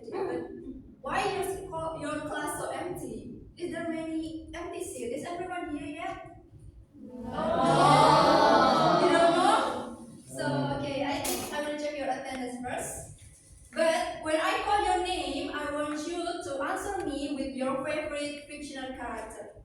today. But why your class so empty? Is there many empty seats? Is everyone here yet? No. You don't know? So okay, I think I will check your attendance first. But when I call your name, I want you to answer me with your favorite fictional character.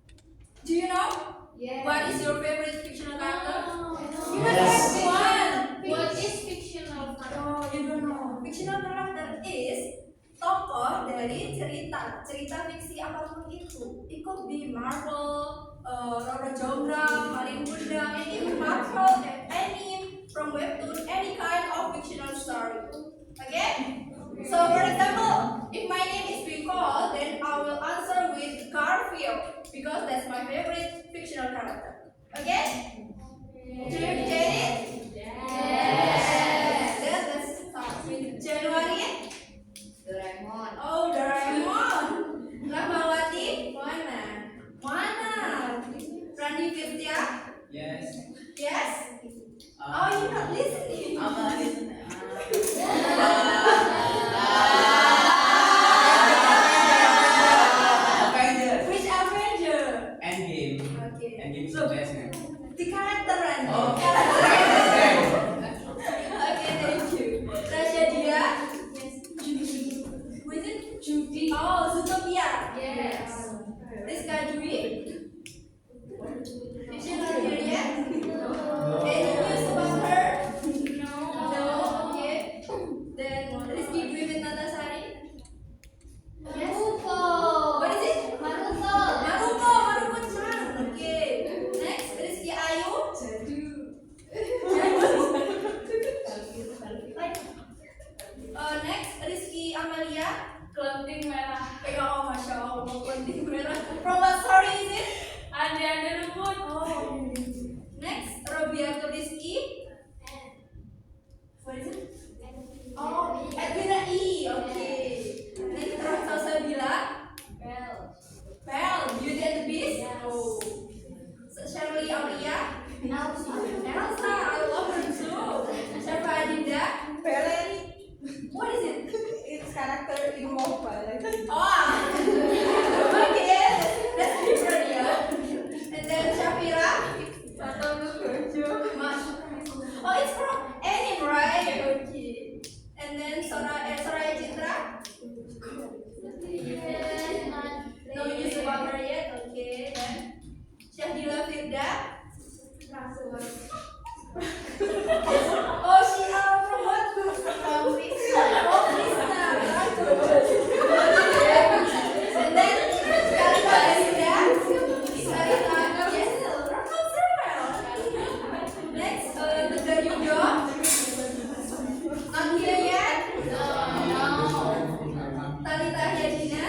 Do you know? Yes. What is your favorite fictional character? No. You must have one. What is fictional character? Oh, you don't know. Fictional character is tokoh dari cerita fiksi apapun itu. It could be Marvel, Roro Jonggrang, Malin Kundang, and even Marvel, anime from webtoon, any kind of fictional story. Okay? So for example, if my name is being called, then I will answer with Garfield because that's my favorite fictional character. Okay? Do you get it? Yes. Then let's start with January. Doraemon. Oh, Doraemon. Rahmawati. Moana. Randy Firtia. Yes. Yes. Oh, you're not listening. I'm not listening. Avenger. Which Avenger? Endgame. Okay. Endgame is the best man. The character Randy. Oh. Okay, thank you. Tasha Dia. Who is it? Judy. Oh, Zootopia. Yes. Rizka Dwi. Is she not here yet? Any news about her? No. Okay. Then Rizky Dwi with Natasari. Naruto. What is it? Naruto. Naruto-chan. Okay. Next, Rizky Ayu. Next, Rizky Amalia. Kelenting merah. Oh, Masya Allah, penting merah. From what story is it? Andi Luput. Oh. Next, Robiato Rizky. What is it? Oh, Edwina E. Okay. Next, Rosa Sabila. Bell. Belle, Beauty and the Beast. Oh. Shirley Aulia. Elsa, I love her too. Syafa Adinda. Valerie. What is it? It's character in mobile. Oh. Okay. That's different, yeah. And then Shafira. Oh, it's from anime, right? Okay. And then Soraya Citra. No news about her yet. Okay. Then Syahdila Firda. Oh, she from what? From Krishna. Oh, Krishna. And then Karina Arinda. Sarita. Yes, Rapunzel. Next, Tegar Yudo. Not here yet. Talita Yadina.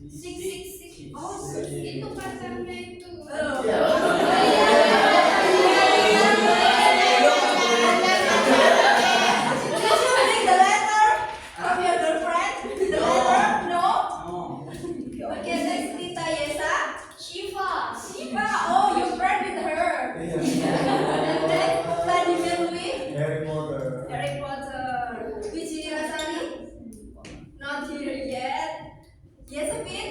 666. Oh, Itu pacarnya itu. Harry Potter. Harry Potter. Wiji Rasani? Not here yet. Yasmin?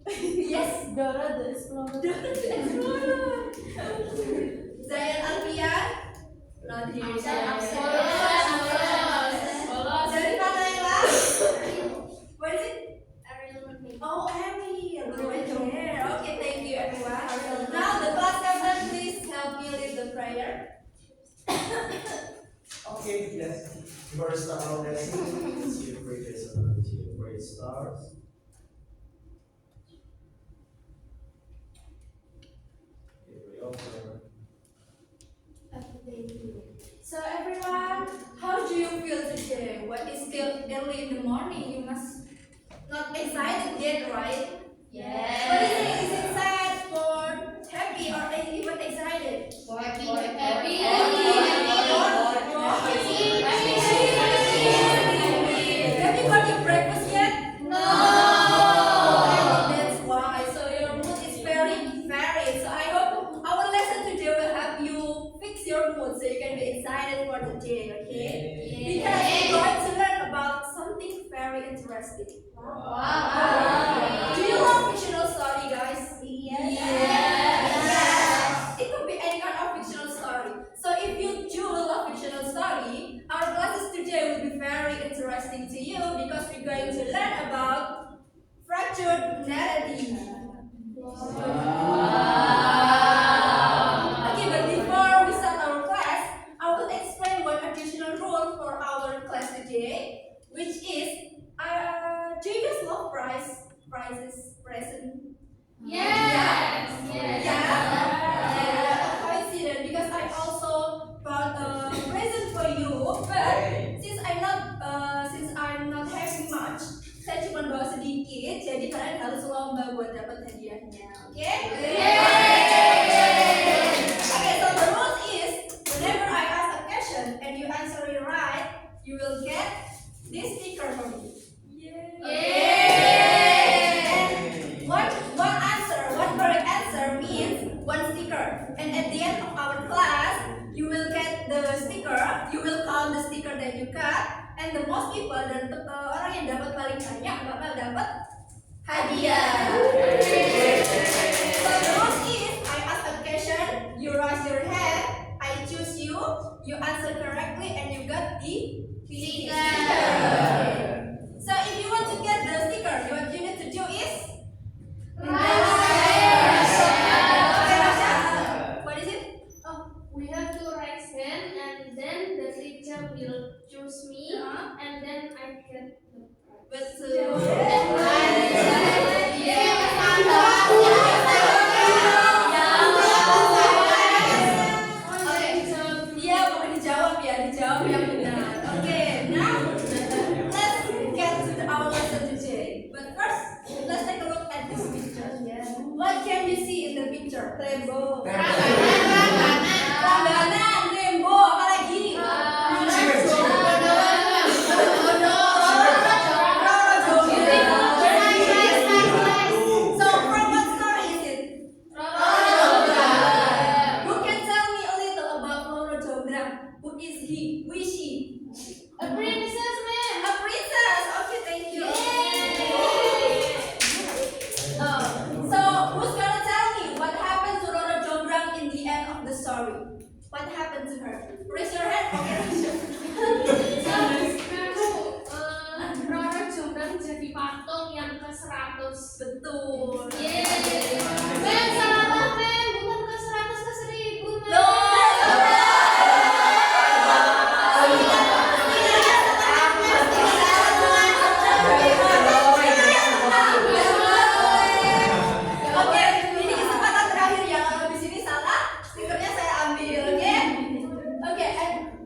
Yes. Dora the Explorer. Zayan Alfian? Not here yet. Bolos. Zarifah Naila? What is it? Oh, Ariel. Okay, thank you everyone. Now the class captain, please help me lead the prayer. Okay, yes. First of all, let's see your greatest and your great stars. Okay, we offer. So everyone, how do you feel today? What is still early in the morning? You must not excited yet, right? What is it? Is it sad, bored, happy, or even excited? Have you got your breakfast yet? No. That's why. So your mood is very varied. So I hope our lesson today will help you fix your mood so you can be excited for the day. Okay? Because we're going to learn about something very interesting. structured narrative. Okay, but before we start our class, I will explain one additional rule for our class today, which is, do you guys love prizes present? Yes. Yeah. Coincidence, because I also bought a present for you, but since I'm not having much, saya cuma bawa sedikit, jadi kalian harus lomba buat dapat hadiahnya, oke? Okay, so the rule is, whenever I ask a question and you answer it right, you will get this sticker from me. One correct answer means one sticker. And at the end of our class, you will get the sticker. You will count the sticker that you got, and the most people dan orang yang dapat paling banyak bakal dapat hadiah. So the rule is, I ask a question, you raise your hand, I choose you, you answer correctly, and you got the sticker. So if you want to get the sticker, what you need to do is what is it? We have to raise hand, and then the teacher will choose me, and then I get the prize. Betul. Iya, pokoknya dijawab yang benar. Okay, now let's get to our lesson today. But first, let's take a look at this picture. What can you see in the picture? Rainbow. Langganan, rainbow, apa lagi? So from what story is it? Who can tell me a little about Roro Jonggrang? Who is he? Who is she? A princess, ma'am. A princess. Okay, thank you. So who's gonna tell me what happened to Roro Jonggrang in the end of the story? What happened to her? Raise your hand. Okay, raise your Roro Jonggrang jadi patung yang ke-100. Betul. Mem, salah mem, bukan ke-100, ke-1000, mem. No. Oke, ini kesempatan terakhir ya. Kalau di sini salah, stikernya saya ambil, oke? Oke,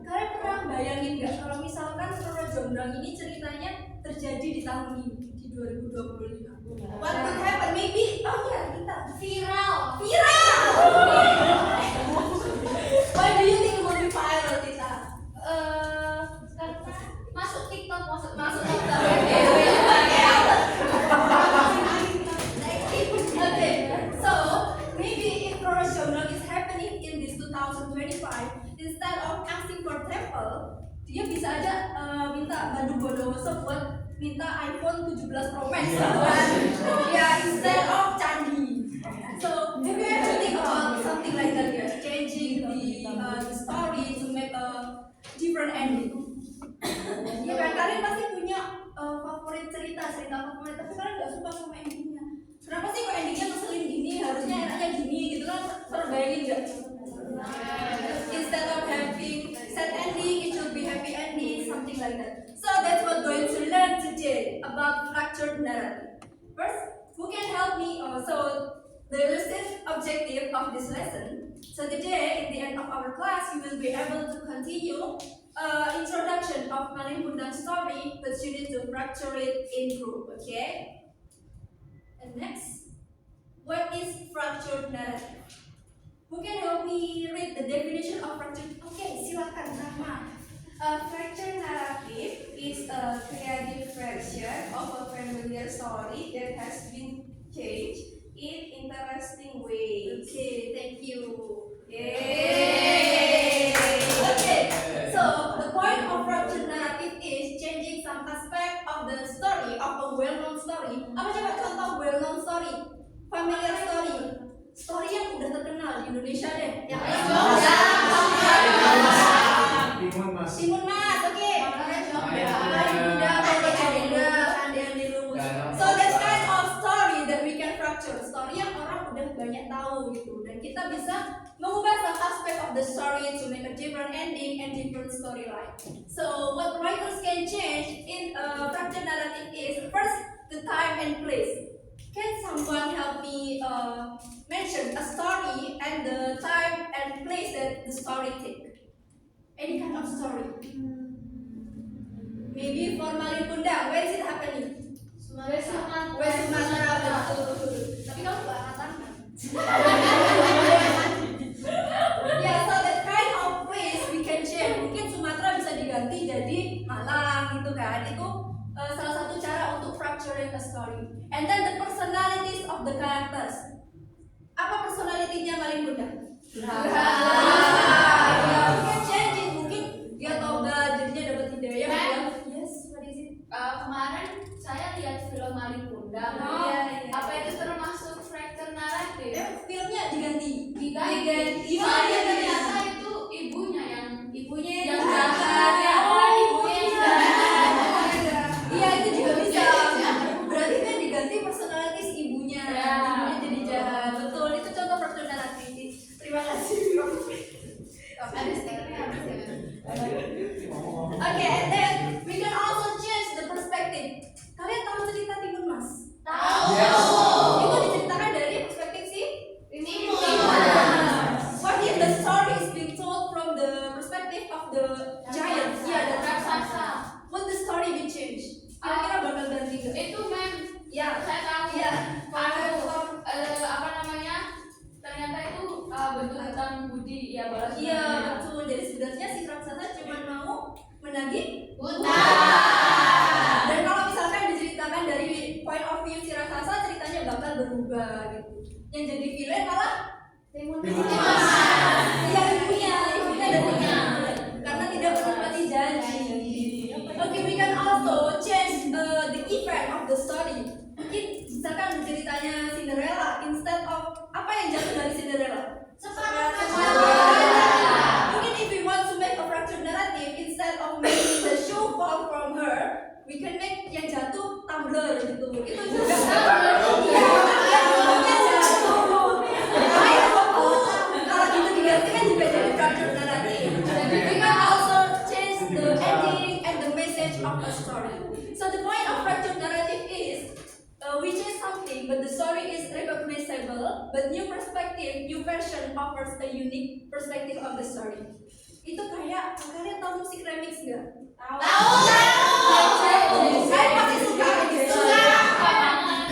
kalian pernah bayangin nggak kalau misalkan Roro Jonggrang ini ceritanya terjadi di tahun ini, di 2025? What could happen? Maybe, oh ya, kita viral. Why do you think it will be viral, Tita? Masuk TikTok, Masuk TikTok. Okay, so maybe if Roro Jonggrang is happening in this 2025, instead of asking for temple, dia bisa aja minta Bandung Bondowoso buat minta iPhone 17 Pro Max ya, instead of candi. So have you ever think about something like that, guys? Changing the story to make a different ending. Ya kan, kalian pasti punya favorit cerita favorit, tapi kalian nggak suka sama endingnya. Kenapa sih kok endingnya ngeselin gini? Harusnya enaknya gini gitu kan? Pernah bayangin nggak? Instead of having sad ending, it should be happy ending, something like that. So that's what we're going to learn today about structured narrative. First, who can help me? So the recent objective of this lesson. So today, in the end of our class, you will be able to continue introduction of Malin Kundang story, but you need to structure it in group, okay? And next, what is structured narrative? Who can help me read the definition of structured? Okay, silakan Rahma. Structured narrative is a creative version of a familiar story that has been changed in interesting ways. Okay, thank you. Yay! Okay, so the point of structured narrative is changing some aspect of the story of a well-known story. Apa coba contoh well-known story, familiar story, story yang udah terkenal di Indonesia deh. Yang Timun Mas, oke. So that kind of story bisa mengubah some aspect of the story to make a different ending and different storyline. So what writers can change in a fractured narrative is first the time and place. Can someone help me mention a story and the time and place that the story take? Any kind of story. Maybe for Malin Kundang, where is it happening? West Sumatera, betul. Tapi kamu nggak angkat tangan. Yeah, so that kind of place we can change. Mungkin Sumatera bisa diganti jadi Malang gitu kan. Itu salah satu cara untuk fracturing a story. And then the personalities of the characters. Apa personalitinya Malin Kundang? Ya, we can change it. Mungkin dia tobat jadinya dapat hidayah. Yes, what is it? Kemarin saya lihat film Malin Kundang. Iya. Apa itu termasuk fracture naratif? Filmnya diganti. Diganti. Soalnya Ternyata itu ibunya yang yang jahat. jahat. Ya, ibunya yang jahat. Iya, itu juga bisa. Berarti kan diganti personalities ibunya. Ya. Ibunya jadi jahat. Betul, itu contoh fracture naratif. Terima kasih. Ada stikernya habis ya. Okay, and then we can also change the perspective. Kalian tahu cerita Timun Mas? Tahu. Yes. Itu diceritakan dari perspektif si Timun Mas. What if the story is being told from the perspective of the giant? Iya, the raksasa. Would the story be changed? Kira-kira bakal ganti nggak? Itu mem. Ya. Saya tahu. Iya. Apa namanya? Ternyata itu bentuk hutang budi ya balas. Iya, betul. Jadi sebenarnya si raksasa cuma mau menagih Hutang. dan kalau misalkan diceritakan dari point of view si raksasa, ceritanya bakal berubah gitu. Yang jadi villain malah Timun Timun Mas. ya ibunya dan ibunya karena tidak menepati janji. Okay, we can also change the event of the story. Mungkin misalkan ceritanya Cinderella, instead of apa yang jatuh dari Cinderella? Mungkin if we want to make a fractured narrative, instead of making the shoe fall from her, we can make yang jatuh tumbler gitu. Itu juga. Iya, yang jatuh. Kalau gitu diganti kan juga jadi fractured narrative. We can also change the ending and the message of a story. So the point of fractured narrative is we change something, but the story is recognizable, but new perspective, new version offers a unique perspective of the story. Itu kayak kalian tahu musik remix nggak? Tahu. Saya pasti suka gitu.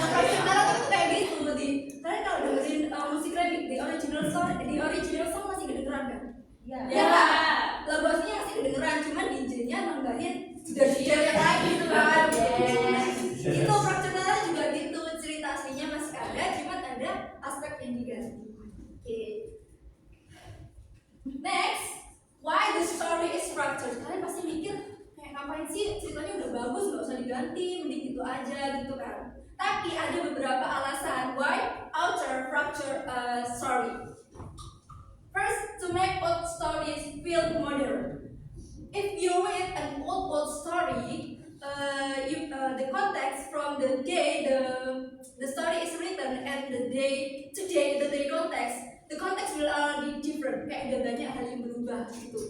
Fractured narrative itu kayak gitu berarti. Kalian kalau dengerin musik remix di original song masih kedengeran kan? Ya. Ya nggak? Lagu aslinya masih kedengeran, cuman DJ-nya nambahin dari yang lain gitu kan. Itu fractured narrative juga gitu, cerita aslinya masih ada, cuman ada aspek yang diganti. Okay. Next, why the story is fractured? Kalian pasti mikir, kayak ngapain sih ceritanya udah bagus, nggak usah diganti, mending gitu aja gitu kan. Tapi ada beberapa alasan why author fracture a story. First, to make old stories feel modern. If you read an old story, the context from the day the story is written and the day context, the context will be different. Kayak ada banyak hal yang berubah gitu.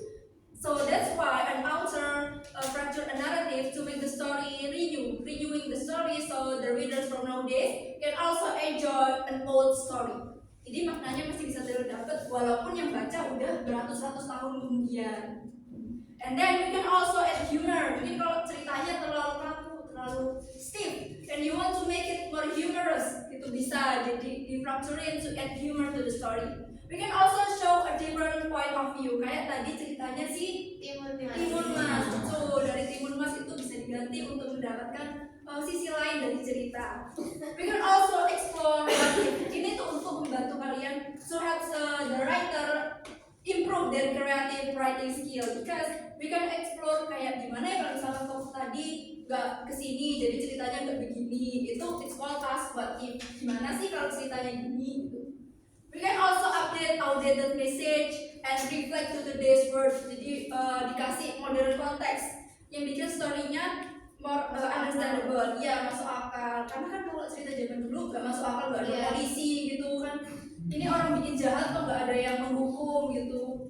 So that's why an author fractured a narrative to make the story renewing the story so the readers from nowadays can also enjoy an old story. Jadi maknanya masih bisa terdapat walaupun yang baca udah beratus-ratus tahun kemudian. And then we can also add humor. Mungkin kalau ceritanya terlalu kaku, terlalu stiff, and you want to make it more humorous, itu bisa jadi di fracturing to add humor to the story. We can also show a different point of view. Kayak tadi ceritanya si Timun Mas. So dari Timun Mas itu bisa diganti untuk mendapatkan sisi lain dari cerita. We can also explore motif. Ini tuh untuk membantu kalian so help the writer improve their creative writing skill, because we can explore kayak gimana ya kalau misalnya kamu tadi nggak kesini jadi ceritanya nggak begini, itu it's called task what if, gimana sih kalau ceritanya gini gitu. We can also update outdated message and reflect to today's world. Jadi dikasih modern konteks yang bikin story-nya more understandable, ya masuk akal. Karena kan kalau cerita zaman dulu nggak masuk akal, nggak ada polisi gitu kan. ini orang bikin jahat kok nggak ada yang menghukum gitu.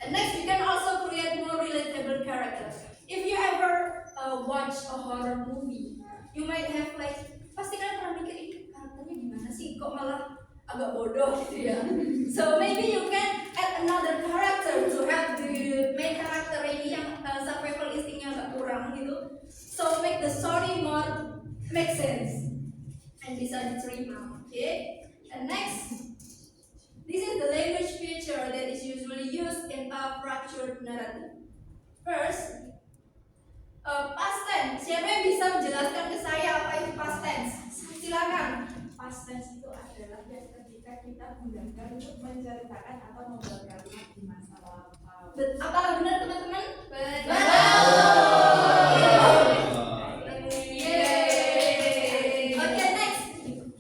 And next, we can also create more relatable characters. If you ever watch a horror movie, you might have like, pasti kalian pernah mikir ini karakternya gimana sih, kok malah agak bodoh gitu ya. So maybe you can add another character to help the main character ini yang survival instingnya agak kurang gitu. So make the story more make sense and bisa diterima. Okay. And next, this is the language feature that is usually used in a structured narrative. First, past tense. Siapa yang bisa menjelaskan ke saya apa itu past tense? Silakan. Past tense itu adalah ketika kita menggunakan untuk menceritakan atau membuat kalimat di masa lampau. Apakah benar teman-teman? Okay, next.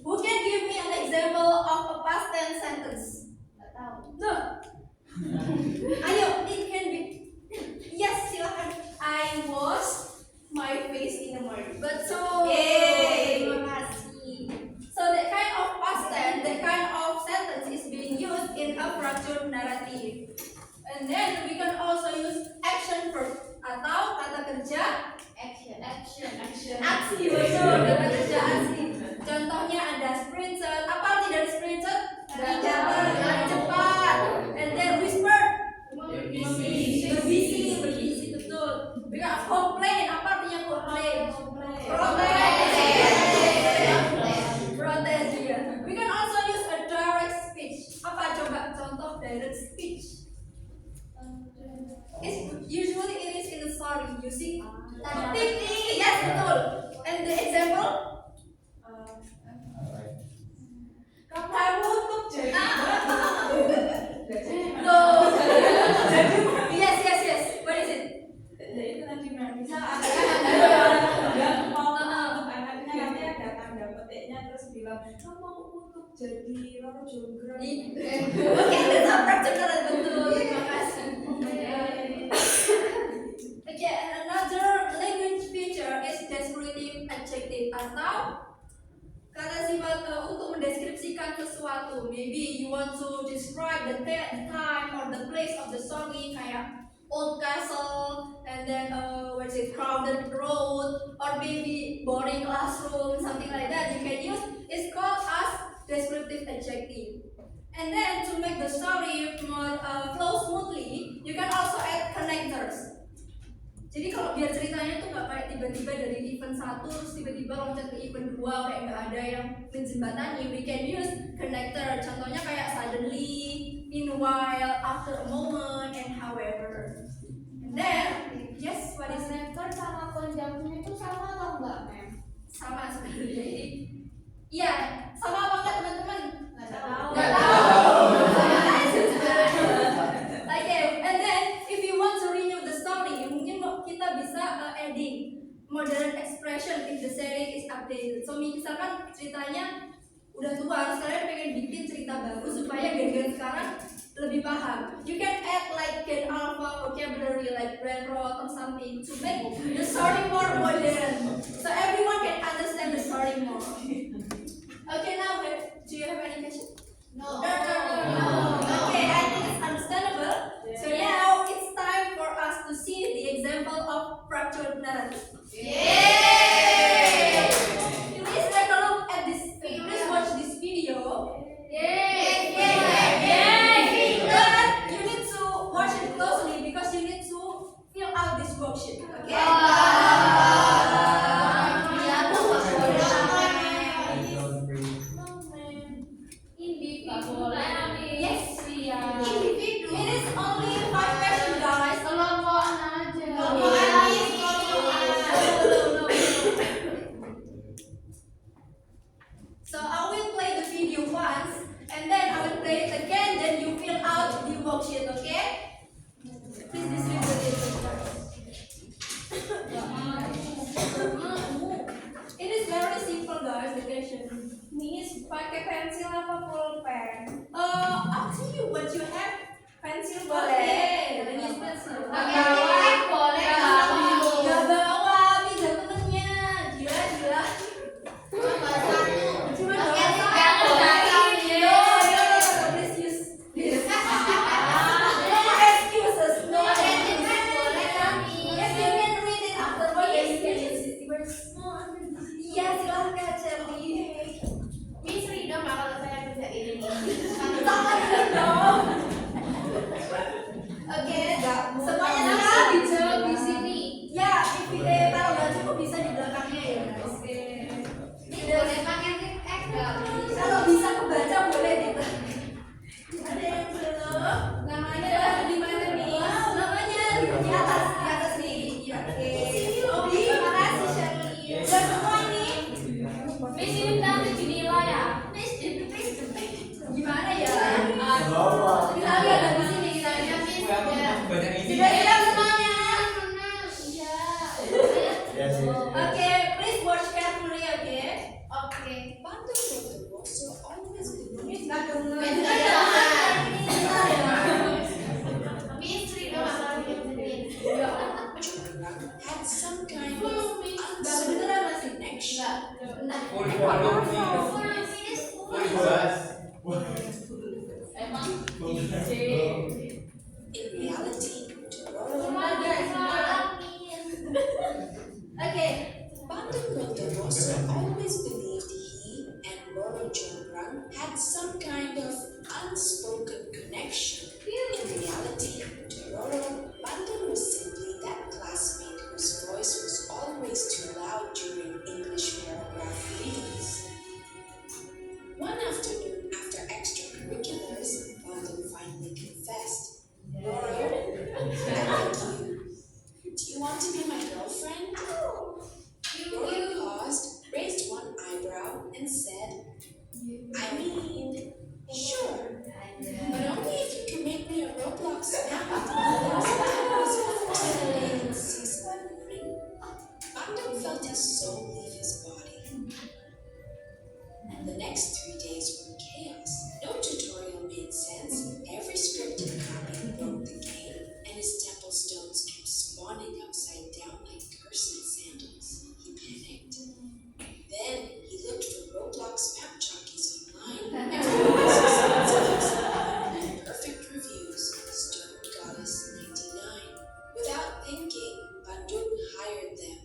Who can give me an example of a past tense sentence? Loh. Ayo, it can be. Yes, silakan. I wash my face in the morning. Betul. Terima kasih. So that kind of past tense, that kind of sentence is being used in a structured narrative. And then we can also use action verb atau kata kerja Action. aksi. Betul, kata kerja aksi. Contohnya ada sprinted. Apa arti dari sprinted? Lari cepat. And then whisper. Berbisik, betul. We got complain. Apa artinya complain? Protes juga. We can also use a direct speech. Apa coba contoh direct speech? Usually it is in the story using titik. Yes, betul. And the example? Kamu untuk jadi No. Yes. What is it? ya itu tadi misal ada mau untuk anaknya nanti ada tanda petiknya terus bilang kamu untuk jadi Roro Jonggrang. Oke, that's a practical betul. Terima kasih. Okay, another language feature is descriptive adjective atau kata sifat untuk mendeskripsikan sesuatu. Maybe you want to describe the time or the place of the story, kayak old castle, and then crowded road, or maybe boring classroom, something like that. You can use. It's called as descriptive adjective. And then to make the story more flow smoothly, you can also add connectors. Jadi kalau biar ceritanya tuh nggak kayak tiba-tiba dari event 1 terus tiba-tiba loncat ke event 2 kayak nggak ada yang menjembatani, we can use connector. Contohnya kayak suddenly, meanwhile, after a moment, and however. And then, yes, what is it? Connector sama conjunction itu sama atau enggak, Mem? Sama sebenarnya. Iya, sama apa enggak teman-teman? Nggak tahu. Nggak tahu. Okay, and then if you want to renew the story, mungkin kita bisa adding modern expression if the setting is updated. So misalkan ceritanya udah tua, terus kalian pengen bikin cerita baru supaya gen-gen sekarang lebih paham. You can add like Gen Alpha vocabulary like railroad or something to make the story more modern, so everyone can understand the story more. Okay, now do you have any question? No. Okay, I think it's understandable. So now it's time for us to see the example of structured narrative. Yay! Please take a look at this. Please watch this video. Yay! But you need to watch it closely because you need to fill out this worksheet. Okay? Yes. It is only 5 questions, guys. Kelompokan aja. So I will play the video once, and then I will play it again. Then you fill out the worksheet, okay? Please distribute it. It is very simple, guys. The question. Miss, pakai pensil apa pulpen? Up to you. What you have? Pensil Boleh. boleh. Then use pencil. Pakai boleh, boleh. Gak bawa, bisa temennya. Gila. Cuma bawa satu. Cuma bawa satu. Yo. Yes, yes, yes. Okay, please watch carefully, okay? Okay. Bandung Bondowoso always believed Nggak dong. Mystery doang. Jonggrang had some kind Full of means. Nggak beneran unspoken masih. connection. Full volume. Full bus. Emang In reality, Dororo Okay. Bandung Bondowoso always believed he and Roro Jonggrang had some kind of unspoken connection. In reality, to Roro, Bandung was simply that classmate whose voice was always too loud during English paragraph readings. One afternoon, after extracurriculars, Bandung finally confessed, Roro, I like you. Do you want to be my girlfriend? Roro paused, raised one eyebrow, and said, I mean, sure, but only if you can make me a Roblox map with Bandung felt his soul leave his body. And the next 3 days were chaos. No tutorial made sense. Every scripted copy broke the game, and his temple stones kept spawning upside down like cursed sandals. He panicked. Then he looked for Roblox map jockeys online. And perfect reviews. Stone Goddess 99. Without thinking, Bandung hired them.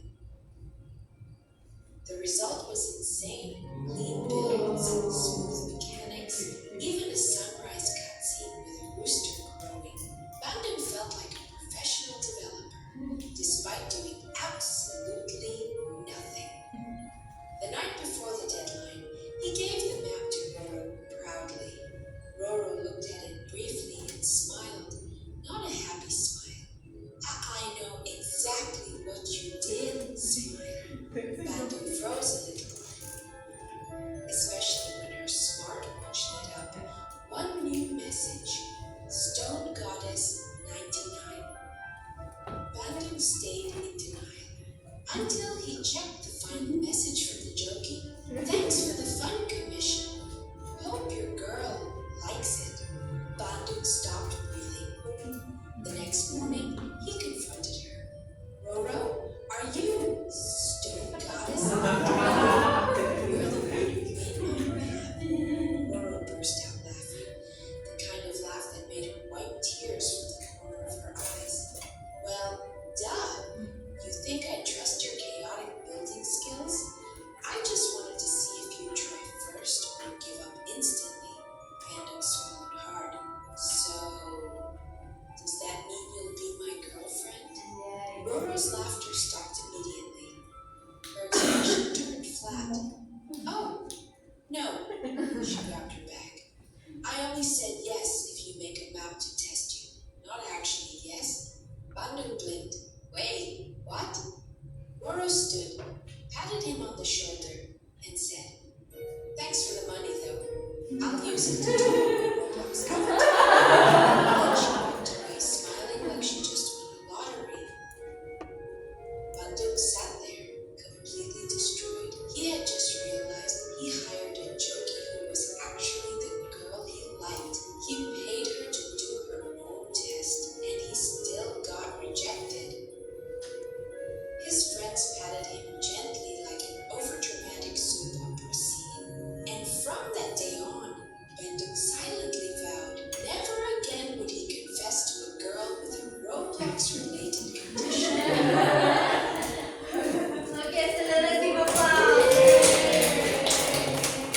The result was insane. Clean builds, smooth mechanics, even a sunrise cutscene with a rooster crowing. Bandung felt like a professional developer, despite doing absolutely nothing. The night before the deadline, he gave the map to Roro proudly. Roro looked at it briefly and smiled, not a happy smile. I know exactly what you did, smile. Bandung froze a little, especially when her smartwatch lit up one new message, Stone Goddess 99. Bandung stayed in denial until he checked the final message from the jockey. Thanks for the fun commission. Hope your girl likes it. Bandung stopped breathing. The next morning, he confronted her. Roro, are you Stone Goddess? You're the one who made my map. Roro burst out laughing, the kind of laugh that made her wipe tears from the corner of her eyes. Well, duh. You think I trust your chaotic building skills? I just wanted to see if you'd try first or give up instantly. Bandung swallowed hard. So, does that mean you'll be my girlfriend? Roro's laughter stopped immediately. Her expression turned flat. Oh, no. She grabbed her bag. I only said yes if you make a map to test you. Not actually yes. Bandung blinked. Wait, what? Roro stood, patted him on the shoulder, and said, Thanks for the money, though. I'll use it to do Roblox Then she walked away, smiling like she just won a lottery. Bandung sat there, completely destroyed. He had just realized he hired a jockey who was actually the girl he liked. He paid her to do her own test, and he still got rejected. His friends patted him gently like an overdramatic soap opera scene. And from that day on, Bandung silently vowed never again would he confess to a girl with a Roblox-related condition. Okay, so let's give applause.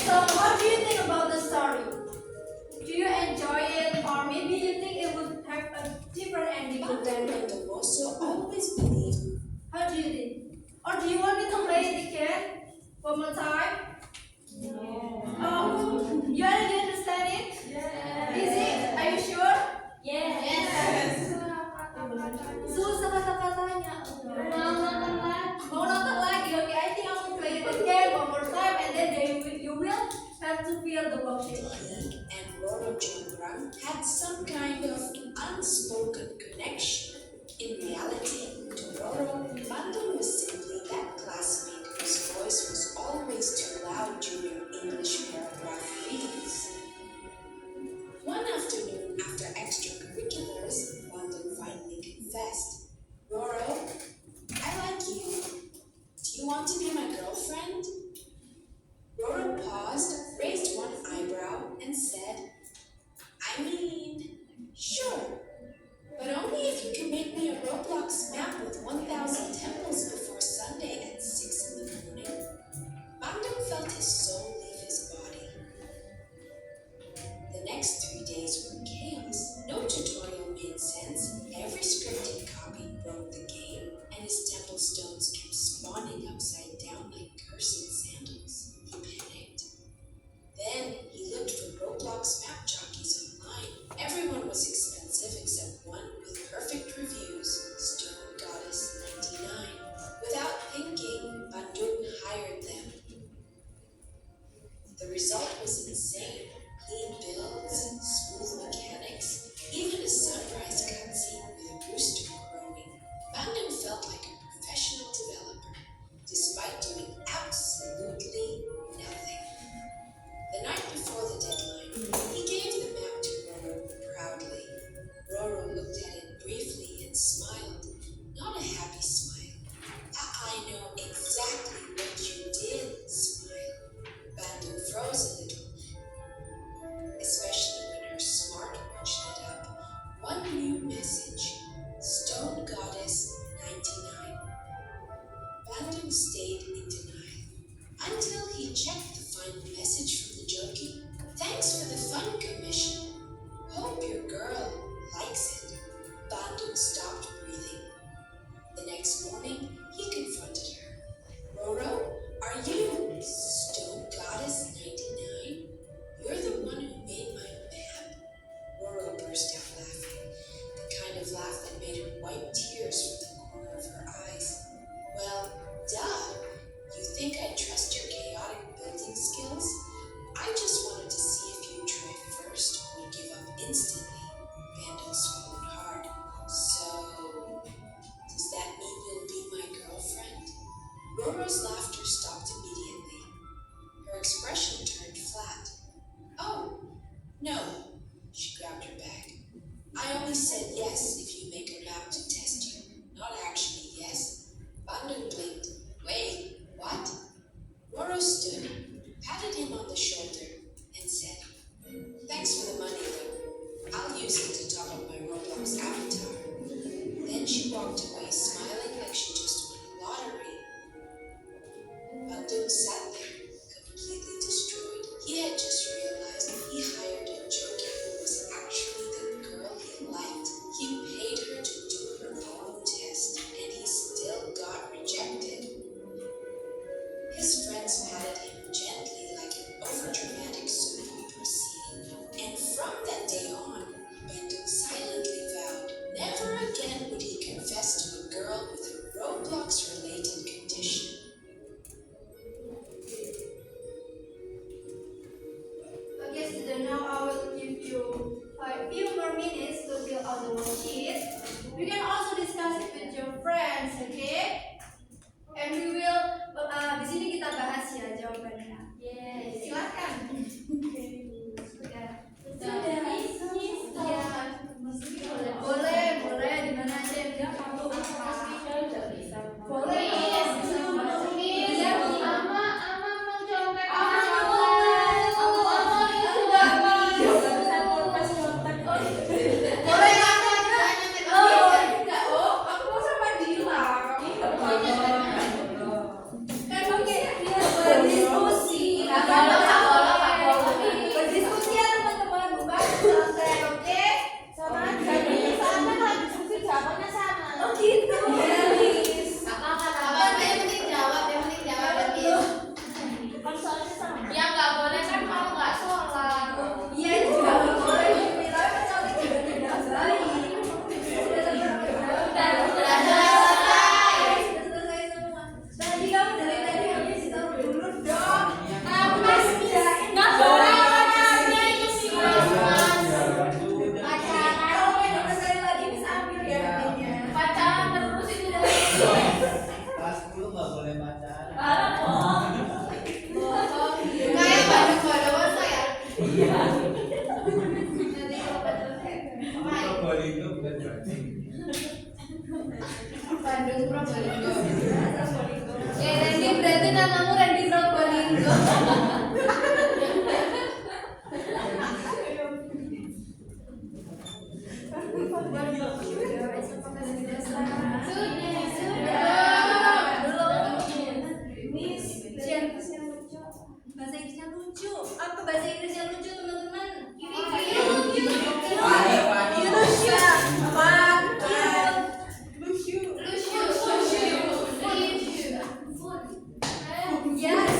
So, what do you think about the story? Do you enjoy it, or maybe you think it would have a different ending Bandung than it? Bondowoso always believed How do you think? Or do you want me to play it again one more time? Oh, you already understand it? Is it? Are you sure? Yes. Susah kata-katanya. Mau nonton lagi? Okay, I think I will play it again one more time, and then you will have to feel the worksheet. he and Roro Jonggrang had some kind of unspoken connection. In reality, to Roro, Bandung was simply that stayed in denial until he checked the final message from the jokey. Thanks for the fun commission. Hope your girl likes it. Bandung stopped breathing. The next morning, he confronted her. Roro, are you Stone Goddess 99? You're the one who made my map? Roro burst out laughing, the kind of laugh that made her wipe tears from the corner of her eyes. Well, duh. You think I trust your chaotic building skills? I just wanted to see if you'd try first or would give up instantly. Bandung swallowed hard. So, does that mean you'll be my girlfriend? Roro's laughter stopped immediately. Her expression turned flat. Oh, no. She grabbed her bag. I only said yes if you make a map to test you. Not actually yes. Bandung blinked. Wait, what? Roro stood, patted him on the shoulder, and said, thanks for the money, though. I'll use it to top up my Roblox avatar. Then she walked away, smiling like she just won the lottery. Bandung sat there, completely destroyed. He had just realized he hired a jokey who was actually the girl he liked. He paid her to do her own test, and he still got rejected. His friends patted him gently like an overdramatic soap opera scene, and from that day on, Bandung silently vowed never again would he confess to a girl with a Roblox-related condition. Okay, student, now I will give you 5 few more minutes to fill out the worksheet. You can also discuss it with your friends, okay? And we will, di sini kita bahas ya jawabannya. Yes. Silakan. Boleh, di mana aja yang dia kamu boleh. Berdiskusi ya teman-teman, bukan santai, oke? Oh gitu. Yang nggak boleh kan kalau nggak sholat. Iya itu juga nggak boleh. Tapi kalau juga tidak baik. Sudah selesai semua. Tadi kamu dari tadi habis taruh dulu dong. Nggak boleh. Kalau pengen selesai lagi bisa ambil ya hadiahnya. Pacaran terus itu. Kelas 10 nggak boleh pacaran. Kayak badut-badutan saya. Probolinggo bukan berarti. Bandung Probolinggo. Randy berarti namamu Randy Probolinggo. Bahasa Inggris yang lucu. Apa bahasa Inggris yang lucu teman-teman? Yes.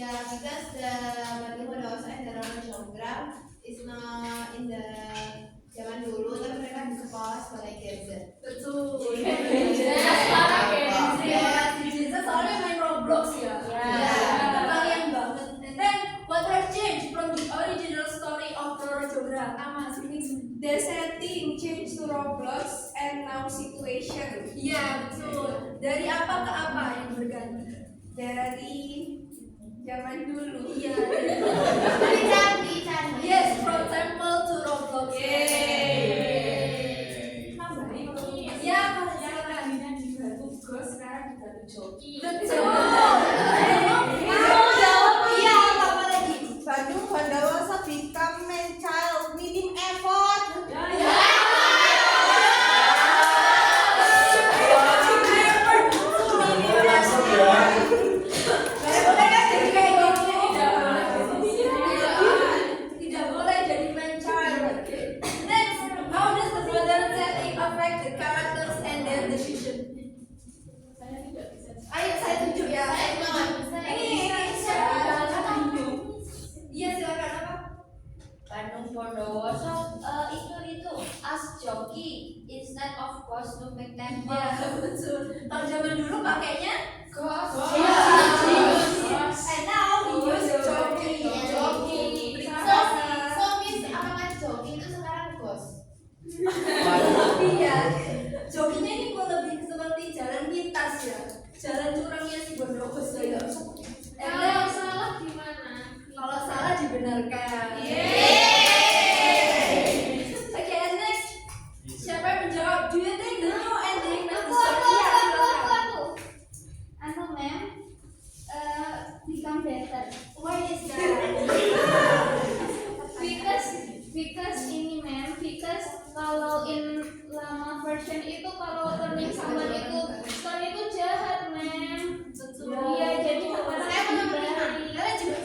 Yeah, because the Bandung Bondowoso and the Roro Jonggrang is not in the zaman dulu, tapi mereka di sekolah sebagai Gen Z. Betul. Yes, Soalnya main Roblox ya. Yeah. Kalian banget. And then what has changed from the original story of Roro Jonggrang? The setting changed to Roblox and now situation. Iya betul. Dari apa ke apa yang berganti? Dari zaman dulu. Iya. Dari candi. Yes, from temple to Roblox. Ya, silakan. Dibantu Ghost, sekarang dibantu Joki. Betul. Iya, apa lagi? Bandung Bondowoso become main child minim effort. Langsung ya. Tidak boleh jadi main child. Next, how does the modern setting affect the characters and their decision? Ayo saya tunjuk ya. Ini iya silakan apa? Bandung Bondowoso itu as joki instead of costume temple. Ya betul. Kalau zaman dulu pakainya Ghost. and now we use joki. So Miss, apakah joki itu sekarang ghost? Iya. Jokinya ini mau lebih seperti jalan pintas ya. Jalan curangnya si Bondowoso ya. And Kalau then, salah gimana? kalau salah dibenarkan. Oke, and next. Siapa yang menjawab? Do you think the new ending of the story? Iya, silakan. Anu mem, become better. Why is that? Because ini mem, because kalau in lama version itu kalau turning someone itu Stone itu jahat mem. Betul. Iya jadi kapan Saya belum Kalian juga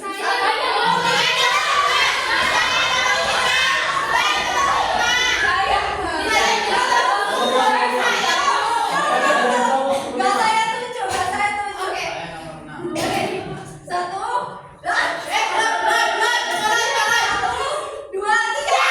Gak saya tunjuk. Oke. Oke. Satu. Dua, tiga.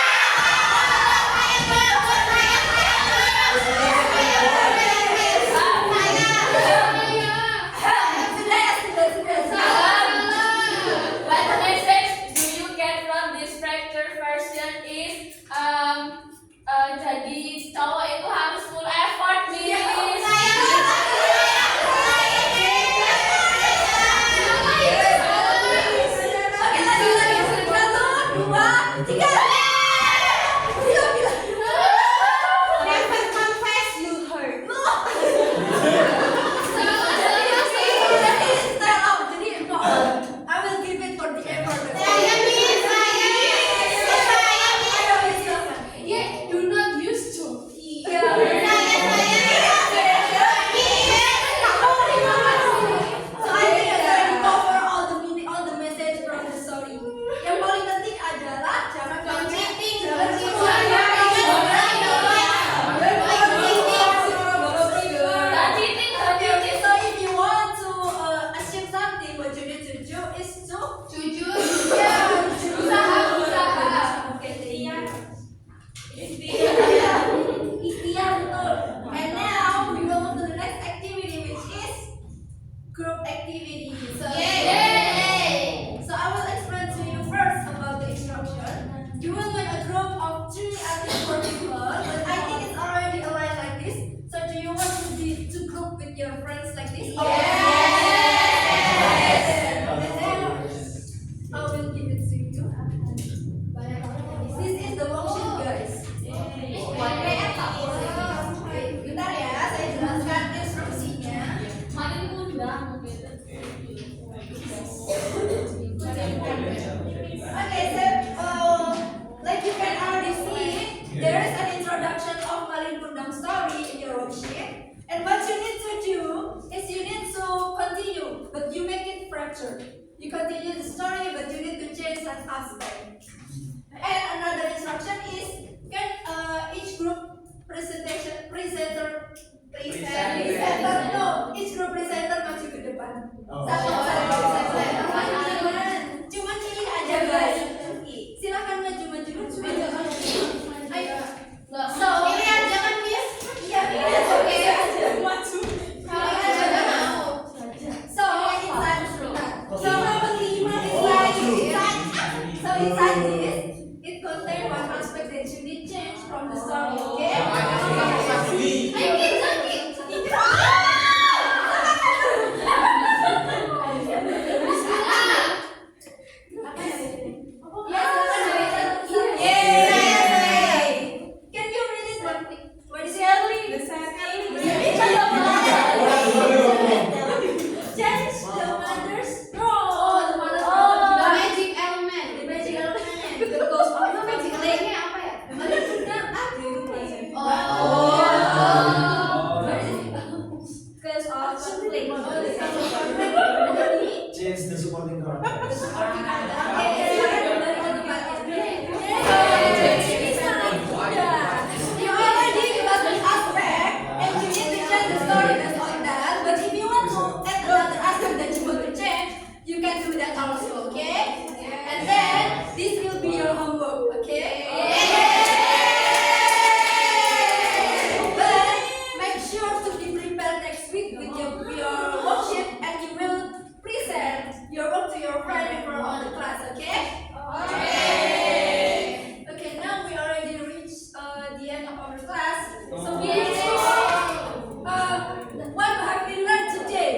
What message do you get from this fractured version is jadi cowok itu harus full effort nih. Oke, lagi. Satu, dua, tiga. Never confess you hurt. Instead of jadi no, I will give it for the effort. Yeah, do not use joki. So I think I already cover all the meaning, all the message from the story. Yang paling penting adalah jangan Okay, so if you want to achieve something, what you need to do is to Jujur. usaha. Oke, ikhtiar betul. And now we will move to the next activity, which is group activity. So I will explain to you first about the instruction. You will join a group of 3 at this particular, but I think it's already aligned like this. So do you want to group with your friends like this? And then I will give it to you. This is the worksheet, guys. Bentar ya, saya jelaskan instruksinya. Makin mudah mungkin. Okay, so like you can already see, there is an introduction of Malin Kundang story in your worksheet. And what you need to do is you need to continue, but you make it fractured. You continue the story, but you need to change some aspect. And another instruction is can each group presenter no, each group presenter maju ke depan. Oh. Satu presenter. inside this, it contains one aspect that you need change from the story, okay? Can you read it? What is it? The setting. Change the mother's Oh, the role. magic element. The magic element. The ghost of the magic element apa ya? Mother punya apa? Oh. Because of conflict. Change the supporting characters. You already got the aspect, and you need to change the story based on that. But if you want to add another aspect that you want to change, you can do that also, okay? And then this will be your homework, okay? But make sure to be prepared next week with your worksheet, and you will present your work to your friend in front of the class, okay? Okay, now we already reached the end of our class. So what have we learned today?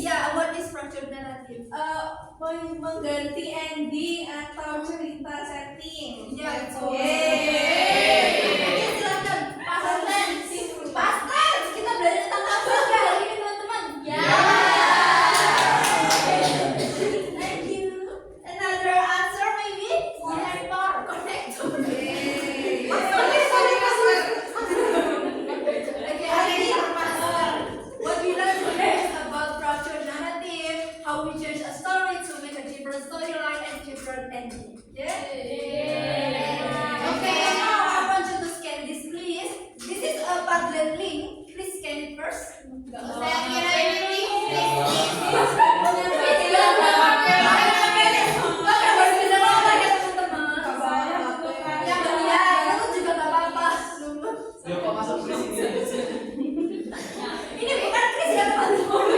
Yeah, what is structured narrative? Mengganti ending atau cerita setting. Yeah, it's Yeay. Oke, silakan. Past tense. Past tense. Kita belajar tentang apa hari ini, teman-teman? Ya. Thank you. Another answer maybe? Connector. Connector. Okay, hari ini what we learned today is about structured narrative, how we change a story to make a different storyline and different ending. Yeah. Okay, now I want you to scan this, please. This is a Padlet link. Please scan it first. Saya kira ini Ya kok masuk ke sini? Ini bukan Chris ya, teman-teman.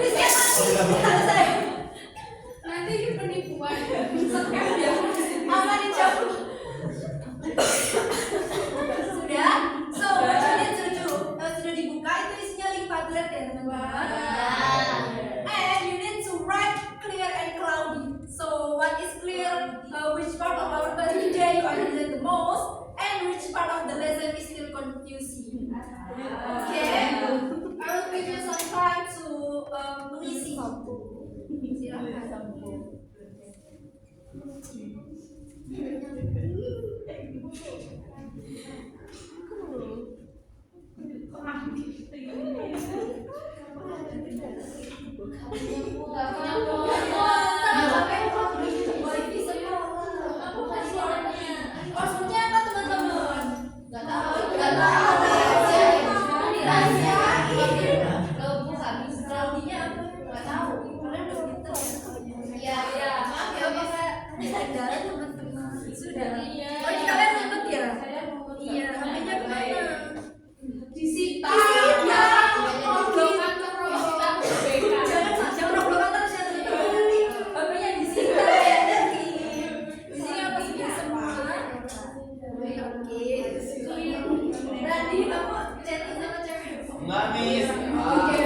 Chris ya, saya. Nanti penipuan. Aman dijawab. Sudah? So, what you need to do? Sudah dibuka, itu isinya link Padlet ya, teman-teman. And you need to write clear and cloudy. So, what is clear? Which part of our class today you understand the most, and which part of the lesson is still confusing. Okay? I will give you some time to mengisi. Silakan. Maksudnya apa, teman-teman? nggak tahu. Klaudinya apa? Nggak tahu. Kalian udah pintar ya? Iya. Maaf ya, Bapak. Jalan, teman-teman. Sudah. Iya. Oh, ini kalian ribet ya? Saya mau ke Iya, HP-nya kemana? disita. Disita. Obrolan terobrolan berbeda. Jangan saja obrolan terus ya, teman-teman. HP-nya disita ya, dari. Di sini apa sih semua? Oke. Berarti kamu chatting sama cewek? Enggak, Miss. Oke.